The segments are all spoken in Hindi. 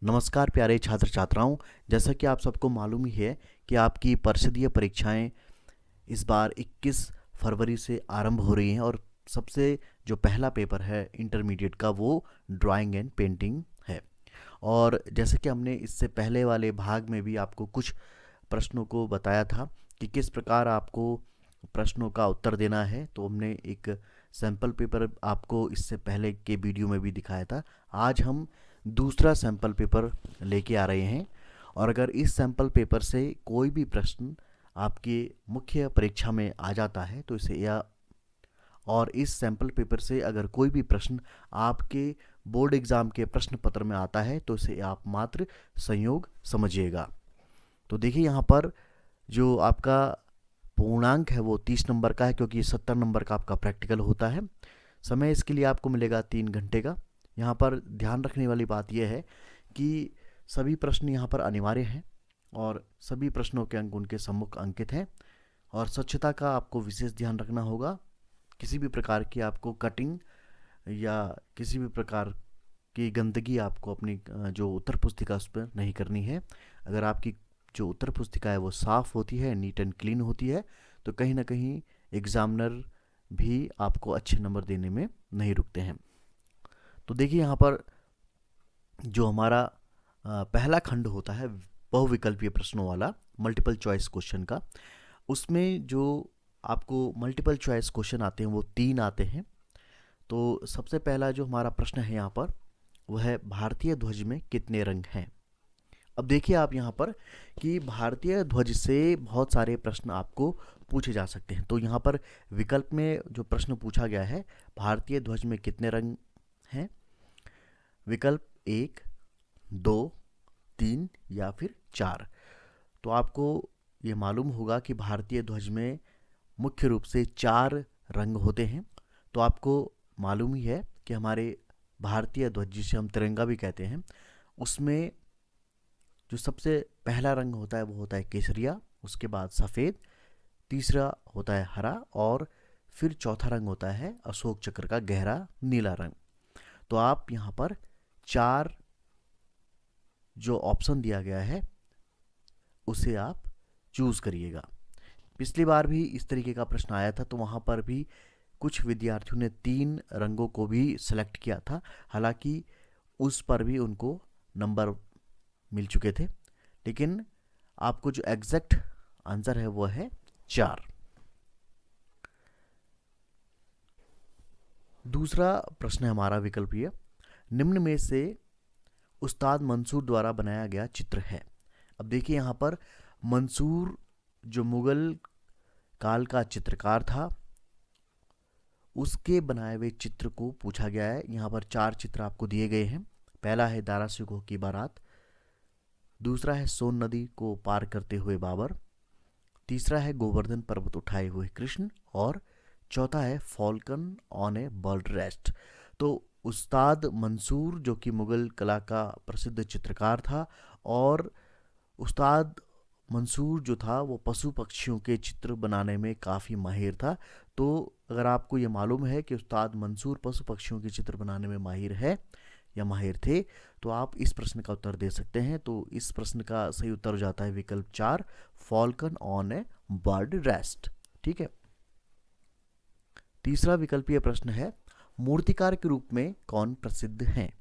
नमस्कार प्यारे छात्र छात्राओं। जैसा कि आप सबको मालूम ही है कि आपकी परिषदीय परीक्षाएं इस बार 21 फरवरी से आरंभ हो रही हैं और सबसे जो पहला पेपर है इंटरमीडिएट का वो ड्राइंग एंड पेंटिंग है। और जैसे कि हमने इससे पहले वाले भाग में भी आपको कुछ प्रश्नों को बताया था कि किस प्रकार आपको प्रश्नों का उत्तर देना है, तो हमने एक सैंपल पेपर आपको इससे पहले के वीडियो में भी दिखाया था। आज हम दूसरा सैंपल पेपर लेके आ रहे हैं और अगर इस सैंपल पेपर से कोई भी प्रश्न आपके मुख्य परीक्षा में आ जाता है तो इसे या और इस सैंपल पेपर से अगर कोई भी प्रश्न आपके बोर्ड एग्ज़ाम के प्रश्न पत्र में आता है तो इसे आप मात्र संयोग समझिएगा। तो देखिए यहाँ पर जो आपका पूर्णांक है वो 30 नंबर का है, क्योंकि 70 नंबर का आपका प्रैक्टिकल होता है। समय इसके लिए आपको मिलेगा 3 घंटे का। यहाँ पर ध्यान रखने वाली बात यह है कि सभी प्रश्न यहाँ पर अनिवार्य हैं और सभी प्रश्नों के अंक उनके सम्मुख अंकित हैं और स्वच्छता का आपको विशेष ध्यान रखना होगा। किसी भी प्रकार की आपको कटिंग या किसी भी प्रकार की गंदगी आपको अपनी जो उत्तर पुस्तिका उस पर नहीं करनी है। अगर आपकी जो उत्तर पुस्तिका है वो साफ़ होती है, नीट एंड क्लीन होती है, तो कहीं ना कहीं एग्ज़ामिनर भी आपको अच्छे नंबर देने में नहीं रुकते हैं। तो देखिए यहाँ पर जो हमारा पहला खंड होता है बहुविकल्पीय प्रश्नों वाला मल्टीपल चॉइस क्वेश्चन का, उसमें जो आपको मल्टीपल चॉइस क्वेश्चन आते हैं वो 3 आते हैं। तो सबसे पहला जो हमारा प्रश्न है यहाँ पर वह है भारतीय ध्वज में कितने रंग हैं। अब देखिए आप यहाँ पर कि भारतीय ध्वज से बहुत सारे प्रश्न आपको पूछे जा सकते हैं। तो यहाँ पर विकल्प में जो प्रश्न पूछा गया है, भारतीय ध्वज में कितने रंग हैं, विकल्प 1, 2, 3 या फिर 4। तो आपको ये मालूम होगा कि भारतीय ध्वज में मुख्य रूप से 4 रंग होते हैं। तो आपको मालूम ही है कि हमारे भारतीय ध्वज, जिसे हम तिरंगा भी कहते हैं, उसमें जो सबसे पहला रंग होता है वो होता है केसरिया, उसके बाद सफ़ेद, तीसरा होता है हरा और फिर चौथा रंग होता है अशोक चक्र का गहरा नीला रंग। तो आप यहाँ पर 4 जो ऑप्शन दिया गया है उसे आप चूज़ करिएगा। पिछली बार भी इस तरीके का प्रश्न आया था, तो वहाँ पर भी कुछ विद्यार्थियों ने 3 रंगों को भी सिलेक्ट किया था, हालांकि उस पर भी उनको नंबर मिल चुके थे, लेकिन आपको जो एग्जैक्ट आंसर है वो है 4। दूसरा प्रश्न है हमारा विकल्पीय, निम्न में से उस्ताद मंसूर द्वारा बनाया गया चित्र है। अब देखिए यहाँ पर मंसूर जो मुगल काल का चित्रकार था उसके बनाए हुए चित्र को पूछा गया है। यहाँ पर 4 चित्र आपको दिए गए हैं। पहला है दारा सिकोह की बारात, दूसरा है सोन नदी को पार करते हुए बाबर, तीसरा है गोवर्धन पर्वत उठाए हुए कृष्ण और चौथा है Falcon on A bird rest. तो उस्ताद मंसूर जो कि मुगल कला का प्रसिद्ध चित्रकार था और उस्ताद मंसूर जो था वो पशु पक्षियों के चित्र बनाने में काफ़ी माहिर था। तो अगर आपको ये मालूम है कि उस्ताद मंसूर पशु पक्षियों के चित्र बनाने में माहिर है या माहिर थे, तो आप इस प्रश्न का उत्तर दे सकते हैं। तो इस प्रश्न का सही उत्तर हो जाता है विकल्प 4, Falcon on A bird rest. ठीक है। तीसरा विकल्पीय प्रश्न है, मूर्तिकार के रूप में कौन प्रसिद्ध हैं।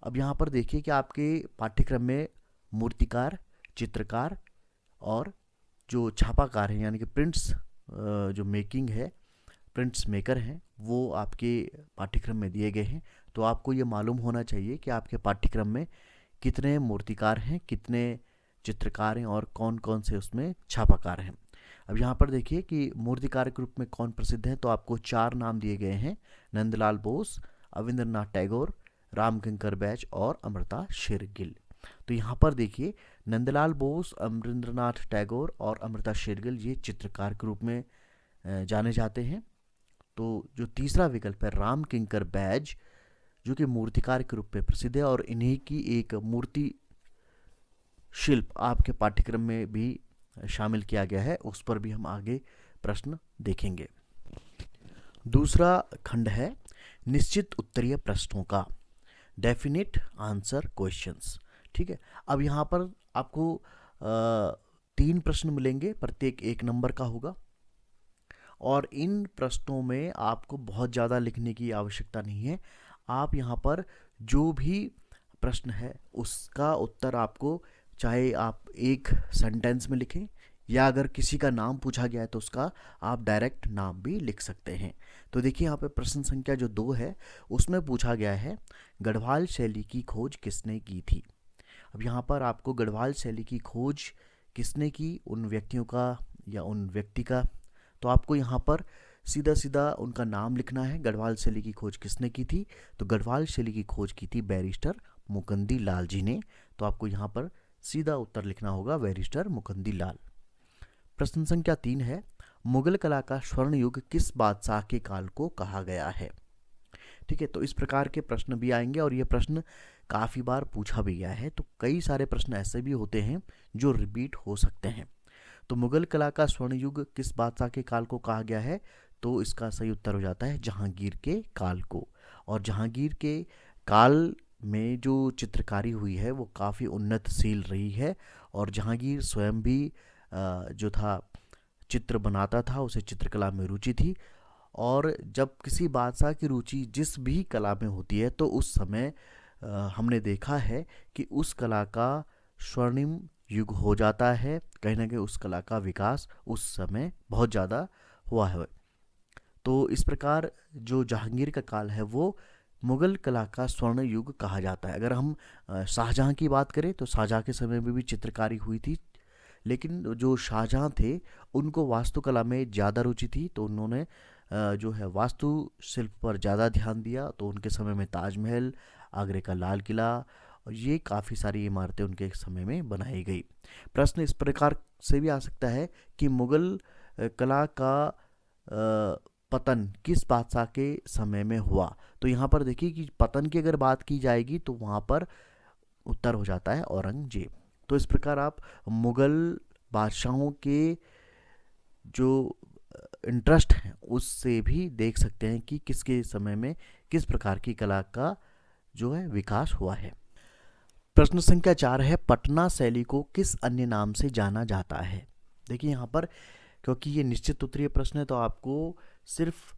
अब यहाँ पर देखिए कि आपके पाठ्यक्रम में मूर्तिकार, चित्रकार और जो छापाकार हैं यानी कि प्रिंट्स जो मेकिंग है, प्रिंट्स मेकर हैं, वो आपके पाठ्यक्रम में दिए गए हैं। तो आपको ये मालूम होना चाहिए कि आपके पाठ्यक्रम में कितने मूर्तिकार हैं, कितने चित्रकार हैं और कौन कौन से उसमें छापाकार हैं। अब यहाँ पर देखिए कि मूर्तिकार के रूप में कौन प्रसिद्ध है, तो आपको 4 नाम दिए गए हैं, नंदलाल बोस, अविंद्रनाथ टैगोर, रामकिंकर बैज और अमृता शेरगिल। तो यहाँ पर देखिए नंदलाल बोस, अमरिंद्रनाथ टैगोर और अमृता शेरगिल ये चित्रकार के रूप में जाने जाते हैं। तो जो तीसरा विकल्प है राम किंकर बैज, जो कि मूर्तिकार के रूप में प्रसिद्ध है और इन्हीं की एक मूर्ति शिल्प आपके पाठ्यक्रम में भी शामिल किया गया है, उस पर भी हम आगे प्रश्न देखेंगे। दूसरा खंड है निश्चित उत्तरीय प्रश्नों का। Definite answer questions. ठीक है, अब यहाँ पर आपको 3 प्रश्न मिलेंगे, प्रत्येक 1 नंबर का होगा और इन प्रश्नों में आपको बहुत ज़्यादा लिखने की आवश्यकता नहीं है। आप यहाँ पर जो भी प्रश्न है उसका उत्तर आपको, चाहे आप एक सेंटेंस में लिखें या अगर किसी का नाम पूछा गया है तो उसका आप डायरेक्ट नाम भी लिख सकते हैं। तो देखिए यहाँ पे प्रश्न संख्या जो 2 है उसमें पूछा गया है गढ़वाल शैली की खोज किसने की थी। अब यहाँ पर आपको गढ़वाल शैली की खोज किसने की, उन व्यक्तियों का या उन व्यक्ति का, तो आपको यहाँ पर सीधा सीधा उनका नाम लिखना है। गढ़वाल शैली की खोज किसने की थी, तो गढ़वाल शैली की खोज की थी बैरिस्टर मुकुंदी लाल जी ने। तो आपको यहाँ पर सीधा उत्तर लिखना होगा बैरिस्टर मुकुंदी लाल। प्रश्न संख्या 3 है मुगल कला का स्वर्ण युग किस बादशाह के काल को कहा गया है। ठीक है, तो इस प्रकार के प्रश्न भी आएंगे और ये प्रश्न काफ़ी बार पूछा भी गया है। तो कई सारे प्रश्न ऐसे भी होते हैं जो रिपीट हो सकते हैं। तो मुगल कला का स्वर्ण युग किस बादशाह के काल को कहा गया है, तो इसका सही उत्तर हो जाता है जहांगीर के काल को। और जहांगीर के काल में जो चित्रकारी हुई है वो काफ़ी उन्नतशील रही है और जहांगीर स्वयं भी जो था चित्र बनाता था, उसे चित्रकला में रुचि थी। और जब किसी बादशाह की रुचि जिस भी कला में होती है तो उस समय हमने देखा है कि उस कला का स्वर्णिम युग हो जाता है। कहीं ना कहीं उस कला का विकास उस समय बहुत ज़्यादा हुआ है। तो इस प्रकार जो जहांगीर का काल है वो मुगल कला का स्वर्ण युग कहा जाता है। अगर हम शाहजहां की बात करें तो शाहजहां के समय में भी चित्रकारी हुई थी, लेकिन जो शाहजहां थे उनको वास्तुकला में ज़्यादा रुचि थी, तो उन्होंने जो है वास्तु शिल्प पर ज़्यादा ध्यान दिया। तो उनके समय में ताजमहल, आगरे का लाल किला और ये काफ़ी सारी इमारतें उनके समय में बनाई गई। प्रश्न इस प्रकार से भी आ सकता है कि मुगल कला का पतन किस बादशाह के समय में हुआ। तो यहाँ पर देखिए कि पतन की अगर बात की जाएगी तो वहाँ पर उत्तर हो जाता है औरंगजेब। तो इस प्रकार आप मुगल बादशाहों के जो इंटरेस्ट हैं उससे भी देख सकते हैं कि किसके समय में किस प्रकार की कला का जो है विकास हुआ है। प्रश्न संख्या 4 है पटना शैली को किस अन्य नाम से जाना जाता है। देखिए यहाँ पर क्योंकि ये निश्चित उत्तरीय प्रश्न है तो आपको सिर्फ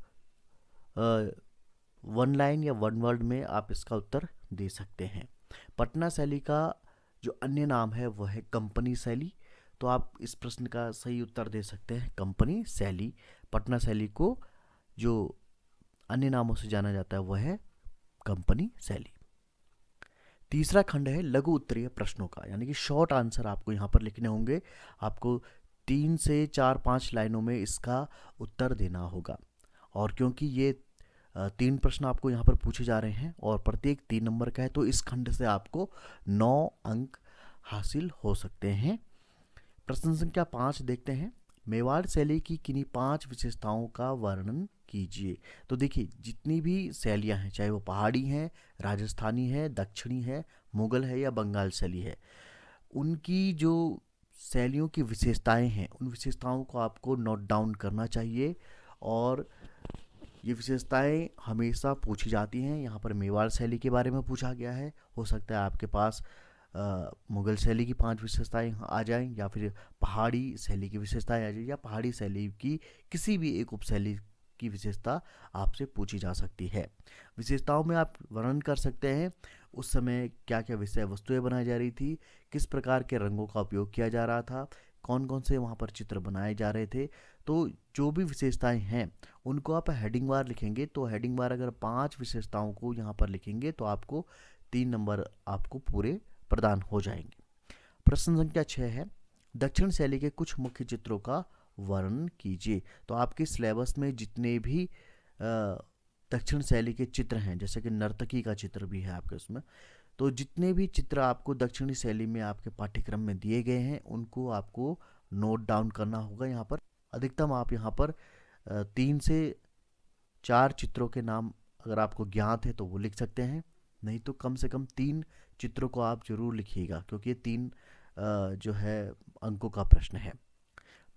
1 लाइन या 1 वर्ड में आप इसका उत्तर दे सकते हैं। पटना शैली का जो अन्य नाम है वह है कंपनी शैली। तो आप इस प्रश्न का सही उत्तर दे सकते हैं कंपनी शैली। पटना शैली को जो अन्य नामों से जाना जाता है वह है कंपनी शैली। तीसरा खंड है लघु उत्तरीय प्रश्नों का, यानी कि शॉर्ट आंसर आपको यहाँ पर लिखने होंगे। आपको 3 से 4-5 लाइनों में इसका उत्तर देना होगा। और क्योंकि ये 3 प्रश्न आपको यहाँ पर पूछे जा रहे हैं और प्रत्येक 3 नंबर का है तो इस खंड से आपको 9 अंक हासिल हो सकते हैं। प्रश्न संख्या 5 देखते हैं मेवाड़ शैली की किन्हीं 5 विशेषताओं का वर्णन कीजिए। तो देखिए जितनी भी शैलियाँ हैं, चाहे वो पहाड़ी हैं, राजस्थानी है, दक्षिणी है, मुगल है या बंगाल शैली है, उनकी जो शैलियों की विशेषताएं हैं उन विशेषताओं को आपको नोट डाउन करना चाहिए। और ये विशेषताएं हमेशा पूछी जाती हैं। यहाँ पर मेवाड़ शैली के बारे में पूछा गया है, हो सकता है आपके पास मुगल शैली की 5 विशेषताएं आ जाएं या फिर पहाड़ी शैली की विशेषताएं आ जाए या पहाड़ी शैली की किसी भी एक उपशैली की विशेषता आपसे पूछी जा सकती है। विशेषताओं में आप वर्णन कर सकते हैं उस समय क्या क्या विषय वस्तुएं बनाई जा रही थी, किस प्रकार के रंगों का उपयोग किया जा रहा था, कौन कौन से वहाँ पर चित्र बनाए जा रहे थे। तो जो भी विशेषताएं हैं उनको आप हेडिंग वार लिखेंगे। तो हेडिंग वार अगर 5 विशेषताओं को यहाँ पर लिखेंगे तो आपको 3 नंबर आपको पूरे प्रदान हो जाएंगे। प्रश्न संख्या 6 है दक्षिण शैली के कुछ मुख्य चित्रों का वर्णन कीजिए। तो आपके सिलेबस में जितने भी दक्षिण शैली के चित्र हैं, जैसे कि नर्तकी का चित्र भी है आपके उसमें, तो जितने भी चित्र आपको दक्षिणी शैली में आपके पाठ्यक्रम में दिए गए हैं उनको आपको नोट डाउन करना होगा। यहाँ पर अधिकतम आप यहाँ पर 3 से 4 चित्रों के नाम अगर आपको ज्ञात है तो वो लिख सकते हैं, नहीं तो कम से कम 3 चित्रों को आप जरूर लिखिएगा क्योंकि ये 3 जो है अंकों का प्रश्न है।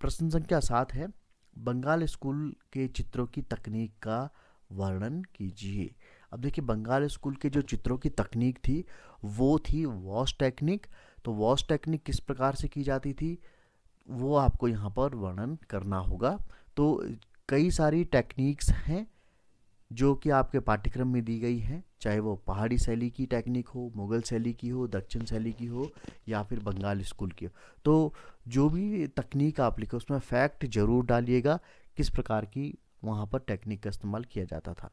प्रश्न संख्या 7 है बंगाल स्कूल के चित्रों की तकनीक का वर्णन कीजिए। अब देखिए बंगाल स्कूल के जो चित्रों की तकनीक थी वो थी वॉश टेक्निक। तो वॉश टेक्निक किस प्रकार से की जाती थी वो आपको यहाँ पर वर्णन करना होगा। तो कई सारी टेक्निक्स हैं जो कि आपके पाठ्यक्रम में दी गई हैं, चाहे वो पहाड़ी शैली की टेक्निक हो, मुगल शैली की हो, दक्षिण शैली की हो, या फिर बंगाल स्कूल की हो। तो जो भी तकनीक आप लिखे उसमें फैक्ट जरूर डालिएगा किस प्रकार की वहाँ पर टेक्निक का इस्तेमाल किया जाता था।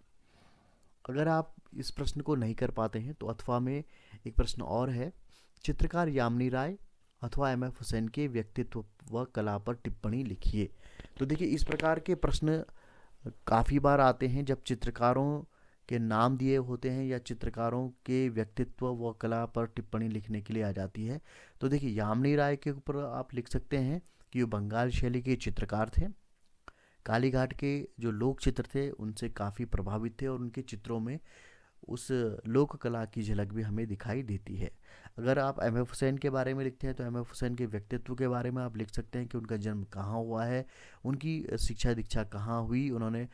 अगर आप इस प्रश्न को नहीं कर पाते हैं तो अथवा में एक प्रश्न और है, चित्रकार यामिनी राय अथवा एम एफ हुसैन के व्यक्तित्व व कला पर टिप्पणी लिखिए। तो देखिए इस प्रकार के प्रश्न काफ़ी बार आते हैं जब चित्रकारों के नाम दिए होते हैं या चित्रकारों के व्यक्तित्व व कला पर टिप्पणी लिखने के लिए आ जाती है। तो देखिए यामिनी राय के ऊपर आप लिख सकते हैं कि वो बंगाल शैली के चित्रकार थे, कालीघाट के जो लोक चित्र थे उनसे काफ़ी प्रभावित थे और उनके चित्रों में उस लोक कला की झलक भी हमें दिखाई देती है। अगर आप एम एफ हुसैन के बारे में लिखते हैं तो एम एफ हुसैन के व्यक्तित्व के बारे में आप लिख सकते हैं कि उनका जन्म कहाँ हुआ है, उनकी शिक्षा दीक्षा कहाँ हुई, उन्होंने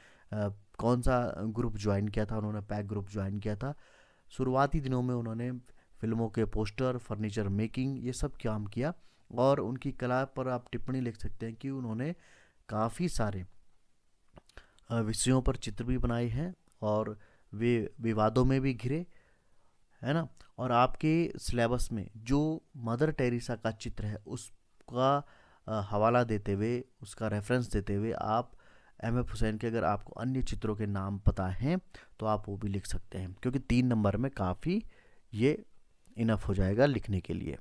कौन सा ग्रुप ज्वाइन किया था, उन्होंने पैक ग्रुप ज्वाइन किया था, शुरुआती दिनों में उन्होंने फिल्मों के पोस्टर, फर्नीचर मेकिंग ये सब काम किया। और उनकी कला पर आप टिप्पणी लिख सकते हैं कि उन्होंने काफ़ी सारे विषयों पर चित्र भी बनाए हैं और वे विवादों में भी घिरे, है ना। और आपके सिलेबस में जो मदर टेरेसा का चित्र है उसका हवाला देते हुए, उसका रेफरेंस देते हुए आप एम एफ हुसैन के अगर आपको अन्य चित्रों के नाम पता हैं तो आप वो भी लिख सकते हैं, क्योंकि 3 नंबर में काफ़ी ये इनफ हो जाएगा लिखने के लिए।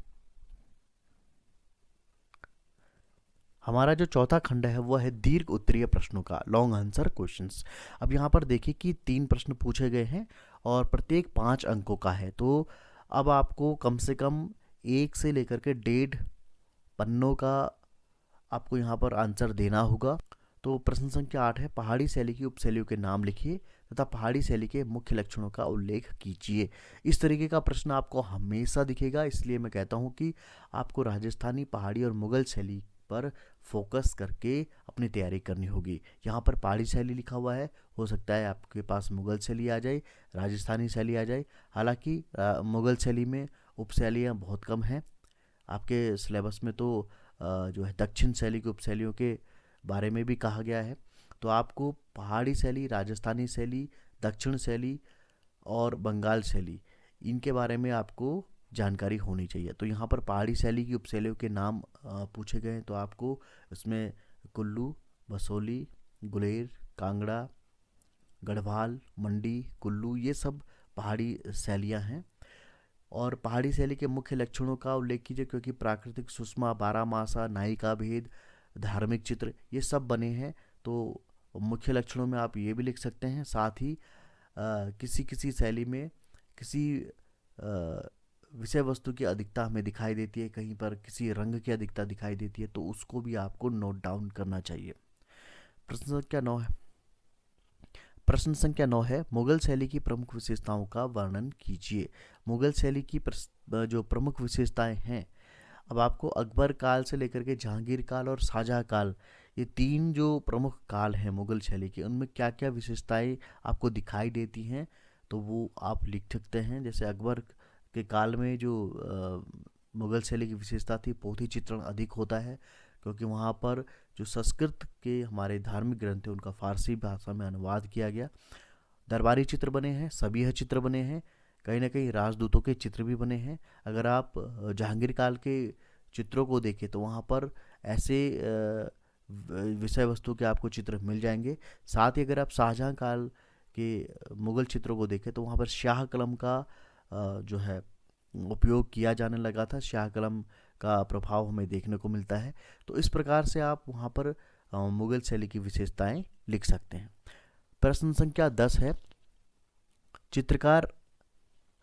हमारा जो चौथा खंड है वह है दीर्घ उत्तरीय प्रश्नों का, लॉन्ग आंसर क्वेश्चंस। अब यहाँ पर देखिए कि 3 प्रश्न पूछे गए हैं और प्रत्येक 5 अंकों का है। तो अब आपको कम से कम 1 से लेकर के 1.5 पन्नों का आपको यहाँ पर आंसर देना होगा। तो प्रश्न संख्या 8 है, पहाड़ी शैली की उपशैलियों के नाम लिखिए तथा पहाड़ी शैली के मुख्य लक्षणों का उल्लेख कीजिए। इस तरीके का प्रश्न आपको हमेशा दिखेगा, इसलिए मैं कहता हूँ कि आपको राजस्थानी, पहाड़ी और मुगल शैली पर फोकस करके अपनी तैयारी करनी होगी। यहाँ पर पहाड़ी शैली लिखा हुआ है, हो सकता है आपके पास मुगल शैली आ जाए, राजस्थानी शैली आ जाए। हालांकि मुगल शैली में उपशैलियाँ बहुत कम हैं। आपके सिलेबस में तो जो है दक्षिण शैली की उपशैलियों के बारे में भी कहा गया है। तो आपको पहाड़ी शैली, राजस्थानी शैली, दक्षिण शैली और बंगाल शैली इनके बारे में आपको जानकारी होनी चाहिए। तो यहाँ पर पहाड़ी शैली की उपशैलियों के नाम पूछे गए हैं, तो आपको इसमें कुल्लू, बसोली, गुलेर, कांगड़ा, गढ़वाल, मंडी, कुल्लू ये सब पहाड़ी शैलियाँ हैं। और पहाड़ी शैली के मुख्य लक्षणों का उल्लेख कीजिए, क्योंकि प्राकृतिक सुषमा, बारहमासा, नायिका भेद, धार्मिक चित्र ये सब बने हैं। तो मुख्य लक्षणों में आप ये भी लिख सकते हैं। साथ ही किसी किसी शैली में किसी विषय वस्तु की अधिकता हमें दिखाई देती है, कहीं पर किसी रंग की अधिकता दिखाई देती है, तो उसको भी आपको नोट डाउन करना चाहिए। प्रश्न संख्या 9 है, प्रश्न संख्या 9 है, मुगल शैली की प्रमुख विशेषताओं का वर्णन कीजिए। मुगल शैली की जो प्रमुख विशेषताएं हैं, अब आपको अकबर काल से लेकर के जहांगीर काल और शाहजहां काल, ये 3 जो प्रमुख काल हैं मुगल शैली के, उनमें क्या क्या विशेषताएं आपको दिखाई देती हैं तो वो आप लिख सकते हैं। जैसे अकबर के काल में जो मुगल शैली की विशेषता थी, पोथी चित्रण अधिक होता है, क्योंकि वहाँ पर जो संस्कृत के हमारे धार्मिक ग्रंथ थे उनका फारसी भाषा में अनुवाद किया गया। दरबारी चित्र बने हैं, सबिह चित्र बने हैं, कहीं ना कहीं राजदूतों के चित्र भी बने हैं। अगर आप जहांगीर काल के चित्रों को देखें तो वहाँ पर ऐसे विषय वस्तु के आपको चित्र मिल जाएंगे। साथ ही अगर आप शाहजहां काल के मुगल चित्रों को देखें तो वहाँ पर शाह कलम का जो है उपयोग किया जाने लगा था, शाह कलम का प्रभाव हमें देखने को मिलता है। तो इस प्रकार से आप वहाँ पर मुगल शैली की विशेषताएं लिख सकते हैं। प्रश्न संख्या 10 है, चित्रकार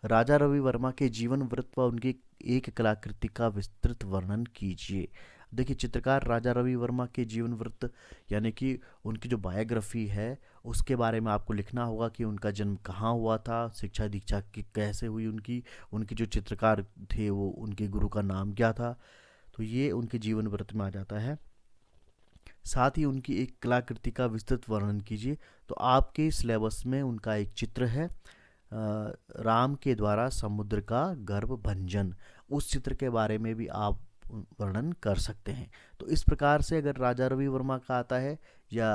राजा रवि वर्मा के जीवन वृत्त व उनकी एक कलाकृति का विस्तृत वर्णन कीजिए। देखिए चित्रकार राजा रवि वर्मा के जीवन वृत्त यानी कि उनकी जो बायोग्राफी है उसके बारे में आपको लिखना होगा कि उनका जन्म कहाँ हुआ था, शिक्षा दीक्षा की कैसे हुई उनकी, उनके जो चित्रकार थे वो उनके गुरु का नाम क्या था, तो ये उनके जीवन वृत्त में आ जाता है। साथ ही उनकी एक कलाकृति का विस्तृत वर्णन कीजिए। तो आपके सिलेबस में उनका एक चित्र है, राम के द्वारा समुद्र का गर्भ भंजन, उस चित्र के बारे में भी आप वर्णन कर सकते हैं। तो इस प्रकार से अगर राजा रवि वर्मा का आता है या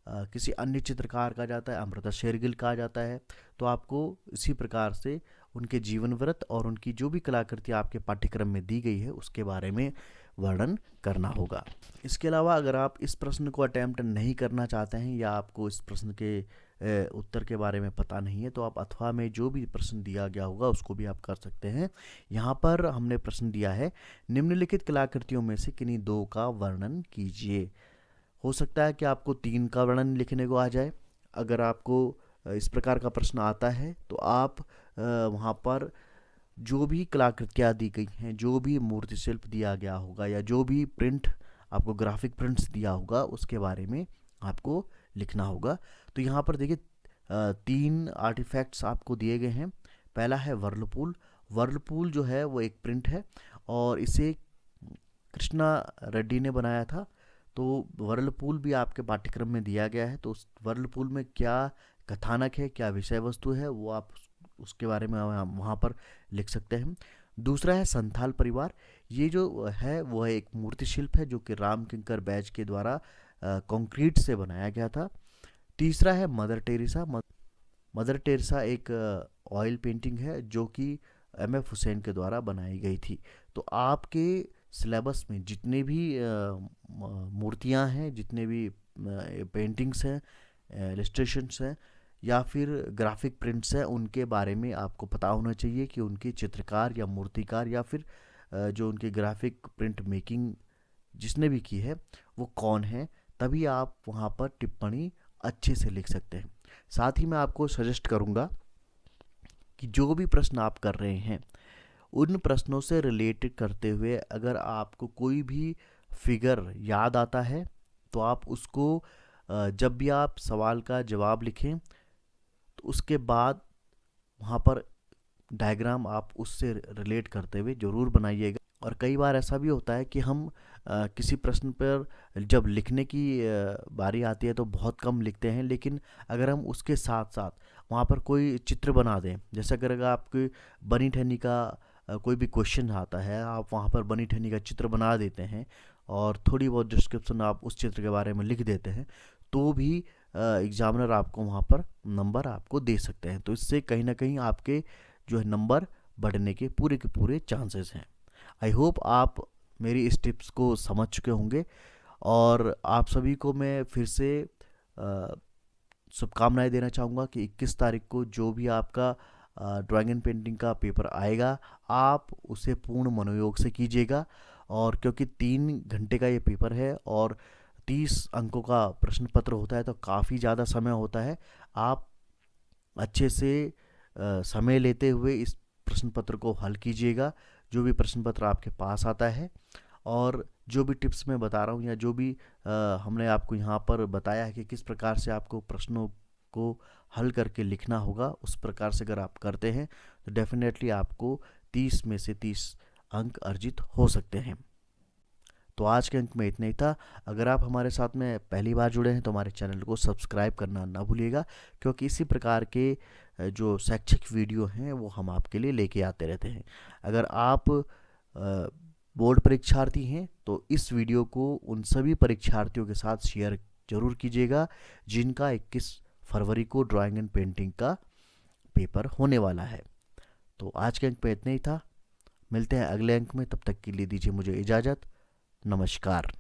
किसी अन्य चित्रकार का जाता है, अमृता शेरगिल का जाता है, तो आपको इसी प्रकार से उनके जीवन व्रत और उनकी जो भी कलाकृति आपके पाठ्यक्रम में दी गई है उसके बारे में वर्णन करना होगा। इसके अलावा अगर आप इस प्रश्न को अटेम्प्ट नहीं करना चाहते हैं या आपको इस प्रश्न के उत्तर के बारे में पता नहीं है, तो आप अथवा में जो भी प्रश्न दिया गया होगा उसको भी आप कर सकते हैं। यहाँ पर हमने प्रश्न दिया है, निम्नलिखित कलाकृतियों में से किन्हीं दो का वर्णन कीजिए। हो सकता है कि आपको 3 का वर्णन लिखने को आ जाए। अगर आपको इस प्रकार का प्रश्न आता है तो आप वहाँ पर जो भी कलाकृतियाँ दी गई हैं, जो भी मूर्ति शिल्प दिया गया होगा या जो भी प्रिंट आपको ग्राफिक प्रिंट्स दिया होगा उसके बारे में आपको लिखना होगा। तो यहाँ पर देखिए 3 आर्टिफैक्ट्स आपको दिए गए हैं। पहला है वर्लपूल। वर्लपूल जो है वो एक प्रिंट है और इसे कृष्णा रेड्डी ने बनाया था। तो वर्लपूल भी आपके पाठ्यक्रम में दिया गया है। तो उस वर्लपूल में क्या कथानक है, क्या विषय वस्तु है, वो आप उसके बारे में वहाँ पर लिख सकते हैं। दूसरा है संथाल परिवार। ये जो है वो है एक मूर्ति शिल्प है जो कि राम किंकर बैज के द्वारा कंक्रीट से बनाया गया था। तीसरा है मदर टेरेसा। मदर टेरेसा एक ऑयल पेंटिंग है जो कि एम.एफ. हुसैन के द्वारा बनाई गई थी। तो आपके सिलेबस में जितने भी मूर्तियां हैं, जितने भी पेंटिंग्स हैं, इलस्ट्रेशंस हैं या फिर ग्राफिक प्रिंट्स हैं, उनके बारे में आपको पता होना चाहिए कि उनके चित्रकार या मूर्तिकार या फिर जो उनके ग्राफिक प्रिंट मेकिंग जिसने भी की है वो कौन है, तभी आप वहाँ पर टिप्पणी अच्छे से लिख सकते हैं। साथ ही मैं आपको सजेस्ट करूँगा कि जो भी प्रश्न आप कर रहे हैं उन प्रश्नों से रिलेटेड करते हुए अगर आपको कोई भी फिगर याद आता है तो आप उसको जब भी आप सवाल का जवाब लिखें तो उसके बाद वहाँ पर डायग्राम आप उससे रिलेट करते हुए ज़रूर बनाइएगा। और कई बार ऐसा भी होता है कि हम किसी प्रश्न पर जब लिखने की बारी आती है तो बहुत कम लिखते हैं, लेकिन अगर हम उसके साथ साथ वहाँ पर कोई चित्र बना दें, जैसे अगर आपके बनी ठनी का कोई भी क्वेश्चन आता है, आप वहाँ पर बनी ठनी का चित्र बना देते हैं और थोड़ी बहुत डिस्क्रिप्शन आप उस चित्र के बारे में लिख देते हैं, तो भी एग्जामिनर आपको वहाँ पर नंबर आपको दे सकते हैं। तो इससे कहीं ना कहीं आपके जो है नंबर बढ़ने के पूरे चांसेस हैं। आई होप आप मेरी इस टिप्स को समझ चुके होंगे और आप सभी को मैं फिर से शुभकामनाएं देना चाहूँगा कि 21 तारीख को जो भी आपका ड्राइंग एंड पेंटिंग का पेपर आएगा आप उसे पूर्ण मनोयोग से कीजिएगा। और क्योंकि 3 घंटे का ये पेपर है और 30 अंकों का प्रश्न पत्र होता है तो काफ़ी ज़्यादा समय होता है। आप अच्छे से समय लेते हुए इस प्रश्न पत्र को हल कीजिएगा, जो भी प्रश्न पत्र आपके पास आता है। और जो भी टिप्स मैं बता रहा हूँ या जो भी हमने आपको यहाँ पर बताया है कि किस प्रकार से आपको प्रश्नों को हल करके लिखना होगा, उस प्रकार से अगर आप करते हैं तो डेफिनेटली आपको 30 में से 30 अंक अर्जित हो सकते हैं। तो आज के अंक में इतना ही था। अगर आप हमारे साथ में पहली बार जुड़े हैं तो हमारे चैनल को सब्सक्राइब करना ना भूलिएगा, क्योंकि इसी प्रकार के जो शैक्षिक वीडियो हैं वो हम आपके लिए लेके आते रहते हैं। अगर आप बोर्ड परीक्षार्थी हैं तो इस वीडियो को उन सभी परीक्षार्थियों के साथ शेयर जरूर कीजिएगा जिनका 21 फरवरी को ड्राइंग एंड पेंटिंग का पेपर होने वाला है। तो आज के अंक में इतना ही था। मिलते हैं अगले अंक में, तब तक के लिए दीजिए मुझे इजाज़त। नमस्कार।